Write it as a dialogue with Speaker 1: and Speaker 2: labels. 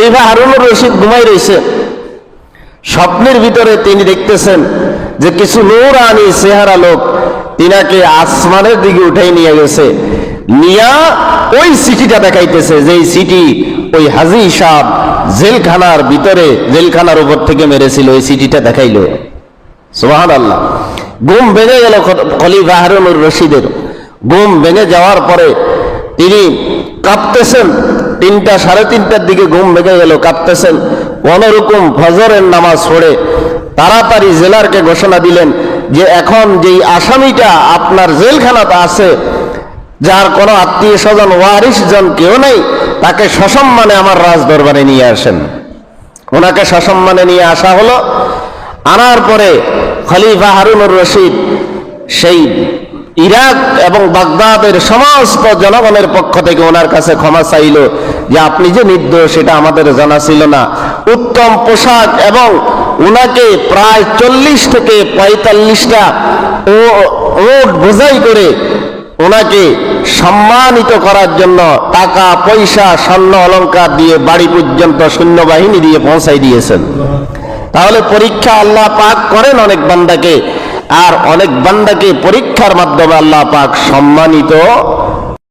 Speaker 1: খলিফা হারুনুর রশিদ ঘুমাই রয়েছে। স্বপ্নের ভিতরে তিনি দেখতেছেন যে কিছু নূরানি চেহারা লোক তিনাকে আসমানের দিকে উঠাই নিয়ে গেছে, নিয়া ওই চিঠিটা দেখাইতেছে, যেই চিঠি ওই হাজী সাহেব জেলখানার ভিতরে, জেলখানার উপর থেকে মেরেছিল, ওই চিঠিটা দেখাইল। সুবহানাল্লাহ। ঘুম ভেঙে গেল খলিফা হারুনুর রশিদের। ঘুম ভেঙে যাওয়ার পরে তিনি কাঁপতেছেন, 3টা সাড়ে 3টার দিকে ঘুম ভেঙে গেল, কাঁপতেছেন। কোনরকম ফজরের নামাজ পড়ে তাড়াতাড়ি জেলারকে ঘোষণা দিলেন যে এখন যেই আসামিটা আপনার জেলখানাতে আছে, যার কোনো আত্মীয় স্বজন ওয়ারিশ জন কেউ নেই, তাকে সসম্মানে আমার রাজ দরবারে নিয়ে আসেন। ওনাকে সসম্মানে নিয়ে আসা হলো। আনার পরে খলিফা হারুনুর রশিদ সেই ইরাক এবং বাগদাদের সমস্ত জনগণের পক্ষ থেকে ওনার কাছে ক্ষমা চাইল যে আপনি যে নির্দোষ সেটা আমাদের জানা ছিল না। উত্তম পোশাক এবং ওনাকে প্রায় 40 থেকে 45টা ওট বোঝাই করে ওনাকে সম্মানিত করার জন্য টাকা পয়সা স্বর্ণ অলংকার দিয়ে বাড়ি পর্যন্ত সৈন্যবাহিনী দিয়ে পৌঁছাই দিয়েছেন। তাহলে পরীক্ষা আল্লাহ পাক করেন অনেক বান্দাকে, আর অনেক বান্দাকে পরীক্ষার মাধ্যমে আল্লাহ পাক সম্মানিত